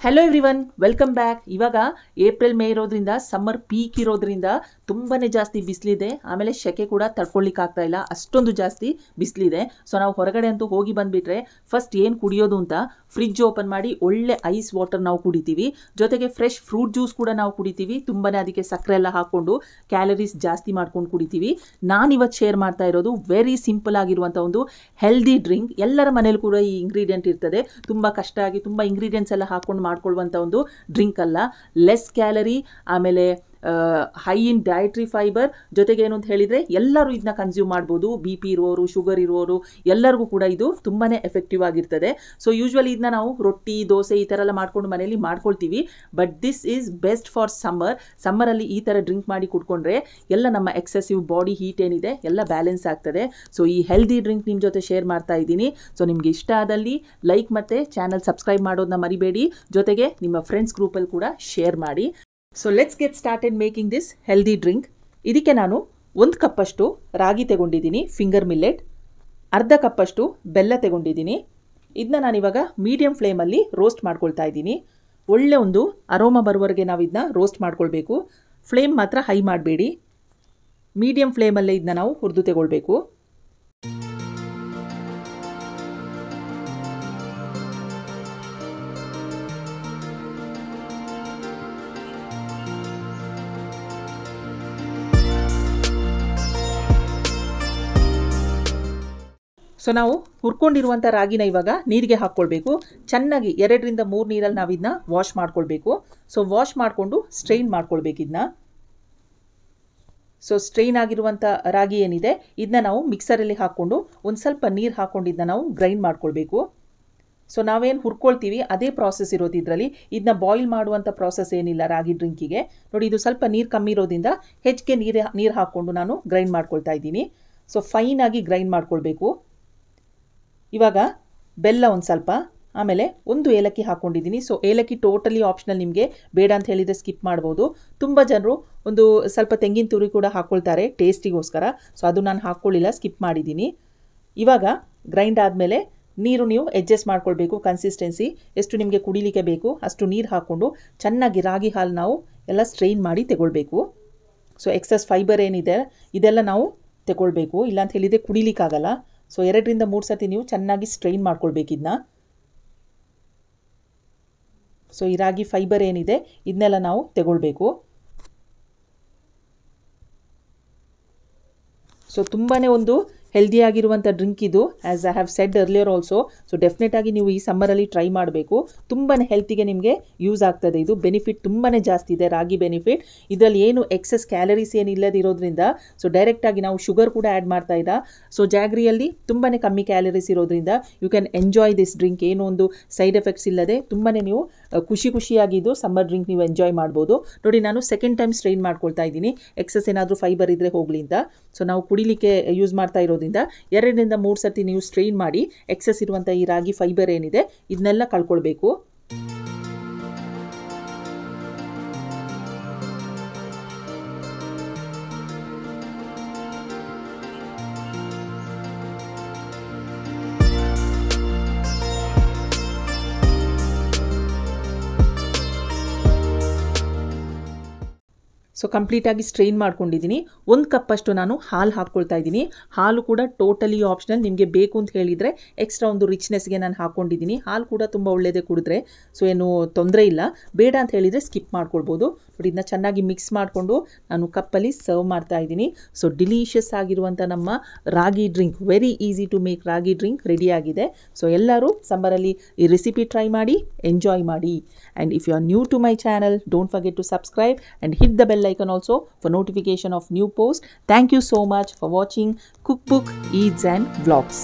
Hello everyone, welcome back. ಇವಾಗ April May ಇರೋದ್ರಿಂದ summer peak ಇರೋದ್ರಿಂದ ತುಂಬಾ ಜಾಸ್ತಿ ಬಿಸಿಲಿದೆ. ಆಮೇಲೆ ಸೆಕೆ ಕೂಡ ತಡ್ಕೊಳ್ಳಿಕ್ಕೆ ಆಗ್ತಾ ಇಲ್ಲ, ಅಷ್ಟೊಂದು ಜಾಸ್ತಿ ಬಿಸಿಲಿದೆ. ಸೊ ನಾವು ಹೊರಗಡೆ ಅಂತೂ ಹೋಗಿ ಬಂದುಬಿಟ್ರೆ ಫಸ್ಟ್ ಏನು ಕುಡಿಯೋದು ಅಂತ ಫ್ರಿಡ್ಜ್ ಓಪನ್ ಮಾಡಿ ಒಳ್ಳೆ ಐಸ್ ವಾಟರ್ ನಾವು ಕುಡಿತೀವಿ. ಜೊತೆಗೆ ಫ್ರೆಶ್ ಫ್ರೂಟ್ ಜ್ಯೂಸ್ ಕೂಡ ನಾವು ಕುಡಿತೀವಿ. ತುಂಬಾ ಅದಕ್ಕೆ ಸಕ್ಕರೆ ಎಲ್ಲ ಹಾಕ್ಕೊಂಡು ಕ್ಯಾಲರೀಸ್ ಜಾಸ್ತಿ ಮಾಡ್ಕೊಂಡು ಕುಡಿತೀವಿ. ನಾನಿವತ್ತು ಶೇರ್ ಮಾಡ್ತಾ ಇರೋದು ವೆರಿ ಸಿಂಪಲ್ ಆಗಿರುವಂಥ ಒಂದು ಹೆಲ್ದಿ ಡ್ರಿಂಕ್. ಎಲ್ಲರ ಮನೇಲಿ ಕೂಡ ಈ ಇಂಗ್ರೀಡಿಯೆಂಟ್ ಇರ್ತದೆ. ತುಂಬ ಕಷ್ಟ ಆಗಿ ತುಂಬ ಇಂಗ್ರೀಡಿಯೆಂಟ್ಸ್ ಎಲ್ಲ ಹಾಕ್ಕೊಂಡು ಮಾಡ್ಕೊಳ್ಳುವಂಥ ಒಂದು ಡ್ರಿಂಕ್ ಅಲ್ಲ. ಲೆಸ್ ಕ್ಯಾಲರಿ, ಆಮೇಲೆ ಹೈ ಇನ್ ಡಯಟ್ರಿ ಫೈಬರ್, ಜೊತೆಗೆ ಏನು ಅಂತ ಹೇಳಿದರೆ ಎಲ್ಲರೂ ಇದನ್ನ ಕನ್ಸ್ಯೂಮ್ ಮಾಡ್ಬೋದು. ಬಿ ಪಿ ಇರುವವರು, ಶುಗರ್ ಇರುವವರು ಎಲ್ಲರಿಗೂ ಕೂಡ ಇದು ತುಂಬಾ ಎಫೆಕ್ಟಿವ್ ಆಗಿರ್ತದೆ. ಸೊ ಯೂಶ್ವಲಿ ಇದನ್ನ ನಾವು ರೊಟ್ಟಿ, ದೋಸೆ ಈ ಥರ ಎಲ್ಲ ಮಾಡ್ಕೊಂಡು ಮನೇಲಿ ಮಾಡ್ಕೊಳ್ತೀವಿ. But this is best for ಸಮ್ಮರಲ್ಲಿ ಈ ಥರ ಡ್ರಿಂಕ್ ಮಾಡಿ ಕುಡ್ಕೊಂಡ್ರೆ ಎಲ್ಲ ನಮ್ಮ ಎಕ್ಸೆಸಿವ್ ಬಾಡಿ ಹೀಟ್ ಏನಿದೆ ಎಲ್ಲ ಬ್ಯಾಲೆನ್ಸ್ ಆಗ್ತದೆ. ಸೊ ಈ ಹೆಲ್ದಿ ಡ್ರಿಂಕ್ ನಿಮ್ಮ ಜೊತೆ ಶೇರ್ ಮಾಡ್ತಾ ಇದ್ದೀನಿ. ಸೊ ನಿಮಗೆ ಇಷ್ಟ ಆದಲ್ಲಿ ಲೈಕ್ ಮತ್ತು ಚಾನಲ್ ಸಬ್ಸ್ಕ್ರೈಬ್ ಮಾಡೋದನ್ನ ಮರಿಬೇಡಿ. ಜೊತೆಗೆ ನಿಮ್ಮ ಫ್ರೆಂಡ್ಸ್ ಗ್ರೂಪಲ್ಲಿ ಕೂಡ ಶೇರ್ ಮಾಡಿ. So let's get started making this healthy drink. ಇದಕ್ಕೆ ನಾನು 1 ಕಪ್ಪಷ್ಟು ರಾಗಿ ತಗೊಂಡಿದ್ದೀನಿ, ಫಿಂಗರ್ ಮಿಲ್ಲೆಟ್. ಅರ್ಧ ಕಪ್ಪಷ್ಟು ಬೆಲ್ಲ ತಗೊಂಡಿದ್ದೀನಿ. ಇದನ್ನ ನಾನಿವಾಗ ಮೀಡಿಯಮ್ ಫ್ಲೇಮಲ್ಲಿ ರೋಸ್ಟ್ ಮಾಡ್ಕೊಳ್ತಾ ಇದ್ದೀನಿ. ಒಳ್ಳೆ ಒಂದು ಅರೋಮಾ ಬರುವವರೆಗೆ ನಾವು ಇದನ್ನ ರೋಸ್ಟ್ ಮಾಡ್ಕೊಳ್ಬೇಕು. ಫ್ಲೇಮ್ ಮಾತ್ರ ಹೈ ಮಾಡಬೇಡಿ, ಮೀಡಿಯಮ್ ಫ್ಲೇಮಲ್ಲೇ ಇದನ್ನ ನಾವು ಹುರಿದು ತಗೊಳ್ಬೇಕು. ಸೊ ನಾವು ಹುರ್ಕೊಂಡಿರುವಂಥ ರಾಗಿನ ಇವಾಗ ನೀರಿಗೆ ಹಾಕ್ಕೊಳ್ಬೇಕು. ಚೆನ್ನಾಗಿ 2ರಿಂದ 3 ನೀರಲ್ಲಿ ನಾವು ಇದನ್ನ ವಾಶ್ ಮಾಡ್ಕೊಳ್ಬೇಕು. ಸೊ ವಾಶ್ ಮಾಡಿಕೊಂಡು ಸ್ಟ್ರೈನ್ ಮಾಡ್ಕೊಳ್ಬೇಕು ಇದನ್ನ. ಸೊ ಸ್ಟ್ರೈನ್ ಆಗಿರುವಂಥ ರಾಗಿ ಏನಿದೆ ಇದನ್ನ ನಾವು ಮಿಕ್ಸರಲ್ಲಿ ಹಾಕ್ಕೊಂಡು ಒಂದು ಸ್ವಲ್ಪ ನೀರು ಹಾಕ್ಕೊಂಡು ಇದನ್ನ ನಾವು ಗ್ರೈಂಡ್ ಮಾಡ್ಕೊಳ್ಬೇಕು. ಸೊ ನಾವೇನು ಹುರ್ಕೊಳ್ತೀವಿ ಅದೇ ಪ್ರಾಸೆಸ್ ಇರೋದು ಇದರಲ್ಲಿ. ಇದನ್ನ ಬಾಯ್ಲ್ ಮಾಡುವಂಥ ಪ್ರಾಸೆಸ್ ಏನಿಲ್ಲ ರಾಗಿ ಡ್ರಿಂಕಿಗೆ. ನೋಡಿ, ಇದು ಸ್ವಲ್ಪ ನೀರು ಕಮ್ಮಿ ಇರೋದ್ರಿಂದ ಹೆಚ್ಚಿಗೆ ನೀರು ಹಾಕ್ಕೊಂಡು ನಾನು ಗ್ರೈಂಡ್ ಮಾಡ್ಕೊಳ್ತಾ ಇದ್ದೀನಿ. ಸೊ ಫೈನಾಗಿ ಗ್ರೈಂಡ್ ಮಾಡ್ಕೊಳ್ಬೇಕು. ಇವಾಗ ಬೆಲ್ಲ ಒಂದು ಸ್ವಲ್ಪ, ಆಮೇಲೆ 1 ಏಲಕ್ಕಿ ಹಾಕ್ಕೊಂಡಿದ್ದೀನಿ. ಸೊ ಏಲಕ್ಕಿ ಟೋಟಲಿ ಆಪ್ಷನಲ್, ನಿಮಗೆ ಬೇಡ ಅಂತ ಹೇಳಿದರೆ ಸ್ಕಿಪ್ ಮಾಡ್ಬೋದು. ತುಂಬ ಜನರು ಒಂದು ಸ್ವಲ್ಪ ತೆಂಗಿನ ತುರಿ ಕೂಡ ಹಾಕ್ಕೊಳ್ತಾರೆ ಟೇಸ್ಟಿಗೋಸ್ಕರ. ಸೊ ಅದು ನಾನು ಹಾಕ್ಕೊಳ್ಳಿಲ್ಲ, ಸ್ಕಿಪ್ ಮಾಡಿದ್ದೀನಿ. ಇವಾಗ ಗ್ರೈಂಡ್ ಆದಮೇಲೆ ನೀರು ನೀವು ಅಡ್ಜಸ್ಟ್ ಮಾಡ್ಕೊಳ್ಬೇಕು. ಕನ್ಸಿಸ್ಟೆನ್ಸಿ ಎಷ್ಟು ನಿಮಗೆ ಕುಡಿಲಿಕ್ಕೆ ಬೇಕು ಅಷ್ಟು ನೀರು ಹಾಕ್ಕೊಂಡು ಚೆನ್ನಾಗಿ ರಾಗಿ ಹಾಲು ನಾವು ಎಲ್ಲ ಸ್ಟ್ರೈನ್ ಮಾಡಿ ತಗೊಳ್ಬೇಕು. ಸೊ ಎಕ್ಸಸ್ ಫೈಬರ್ ಏನಿದೆ ಇದೆಲ್ಲ ನಾವು ತಗೊಳ್ಬೇಕು, ಇಲ್ಲಾಂತ ಹೇಳಿದರೆ ಕುಡಿಲಿಕ್ಕಾಗಲ್ಲ. ಸೊ 2ರಿಂದ 3 ಸತಿ ನೀವು ಚೆನ್ನಾಗಿ ಸ್ಟ್ರೈನ್ ಮಾಡ್ಕೊಳ್ಬೇಕಿದ್ನ. ಸೊ ಈ ರಾಗಿ ಫೈಬರ್ ಏನಿದೆ ಇದನ್ನೆಲ್ಲ ನಾವು ತಗೊಳ್ಬೇಕು. ಸೊ ತುಂಬಾ ಒಂದು ಹೆಲ್ದಿಯಾಗಿರುವಂಥ ಡ್ರಿಂಕ್ ಇದು, as I have said earlier also. So ಡೆಫಿನೆಟಾಗಿ ನೀವು ಈ ಸಮ್ಮರಲ್ಲಿ ಟ್ರೈ ಮಾಡಬೇಕು. ತುಂಬಾ ಹೆಲ್ತಿಗೆ ನಿಮಗೆ ಯೂಸ್ ಆಗ್ತದೆ. ಇದು ಬೆನಿಫಿಟ್ ತುಂಬಾ ಜಾಸ್ತಿ ಇದೆ, ರಾಗಿ ಬೆನಿಫಿಟ್. ಇದರಲ್ಲಿ ಏನು ಎಕ್ಸೆಸ್ ಕ್ಯಾಲರೀಸ್ ಏನು ಇಲ್ಲದಿರೋದ್ರಿಂದ, ಸೊ ಡೈರೆಕ್ಟಾಗಿ ನಾವು ಶುಗರ್ ಕೂಡ ಆ್ಯಡ್ ಮಾಡ್ತಾ ಇಲ್ಲ. ಸೊ ಜಾಗ್ರಿಯಲ್ಲಿ ತುಂಬಾ ಕಮ್ಮಿ ಕ್ಯಾಲರೀಸ್ ಇರೋದ್ರಿಂದ you can enjoy this drink. ಏನೋ ಒಂದು ಸೈಡ್ ಎಫೆಕ್ಟ್ಸ್ ಇಲ್ಲದೆ ತುಂಬಾ ನೀವು ಖುಷಿಯಾಗಿದ್ದು ಸಮ್ಮರ್ ಡ್ರಿಂಕ್ ನೀವು ಎಂಜಾಯ್ ಮಾಡ್ಬೋದು. ನೋಡಿ, ನಾನು ಸೆಕೆಂಡ್ ಟೈಮ್ ಸ್ಟ್ರೈನ್ ಮಾಡ್ಕೊಳ್ತಾ ಇದ್ದೀನಿ, ಎಕ್ಸೆಸ್ ಏನಾದರೂ ಫೈಬರ್ ಇದ್ದರೆ ಹೋಗಲಿ ಅಂತ. ಸೊ ನಾವು ಕುಡಿಲಿಕ್ಕೆ ಯೂಸ್ ಮಾಡ್ತಾ ಇರೋದ್ರಿಂದ 2ರಿಂದ 3 ಸತಿ ನೀವು ಸ್ಟ್ರೈನ್ ಮಾಡಿ ಎಕ್ಸೆಸ್ ಇರುವಂಥ ಈ ರಾಗಿ ಫೈಬರ್ ಏನಿದೆ ಇದನ್ನೆಲ್ಲ ಕಳ್ಕೊಳ್ಬೇಕು. ಸೊ ಕಂಪ್ಲೀಟಾಗಿ ಸ್ಟ್ರೈನ್ ಮಾಡ್ಕೊಂಡಿದ್ದೀನಿ. 1 ಕಪ್ಪಷ್ಟು ನಾನು ಹಾಲು ಹಾಕ್ಕೊಳ್ತಾ ಇದ್ದೀನಿ. ಹಾಲು ಕೂಡ ಟೋಟಲಿ ಆಪ್ಷನಲ್, ನಿಮಗೆ ಬೇಕು ಅಂತ ಹೇಳಿದರೆ ಎಕ್ಸ್ಟ್ರಾ ಒಂದು ರಿಚ್ನೆಸ್ಗೆ ನಾನು ಹಾಕ್ಕೊಂಡಿದ್ದೀನಿ. ಹಾಲು ಕೂಡ ತುಂಬ ಒಳ್ಳೆಯದೇ ಕುಡಿದ್ರೆ, ಸೊ ಏನು ತೊಂದರೆ ಇಲ್ಲ. ಬೇಡ ಅಂತ ಹೇಳಿದರೆ ಸ್ಕಿಪ್ ಮಾಡ್ಕೊಳ್ಬೋದು. ನೋಡಿ, ಇದನ್ನ ಚೆನ್ನಾಗಿ ಮಿಕ್ಸ್ ಮಾಡಿಕೊಂಡು ನಾನು ಕಪ್ಪಲ್ಲಿ ಸರ್ವ್ ಮಾಡ್ತಾ ಇದ್ದೀನಿ. ಸೊ ಡಿಲೀಷಿಯಸ್ ಆಗಿರುವಂಥ ನಮ್ಮ ರಾಗಿ drink, very easy to make ragi drink ready ಆಗಿದೆ. ಸೊ ಎಲ್ಲರೂ ಸಮ್ಮರಲ್ಲಿ ಈ ರೆಸಿಪಿ ಟ್ರೈ ಮಾಡಿ, ಎಂಜಾಯ್ ಮಾಡಿ. And if you are new to my channel, don't forget to subscribe and hit the bell icon also for notification of new posts. Thank you so much for watching Cookbook Eats and Vlogs.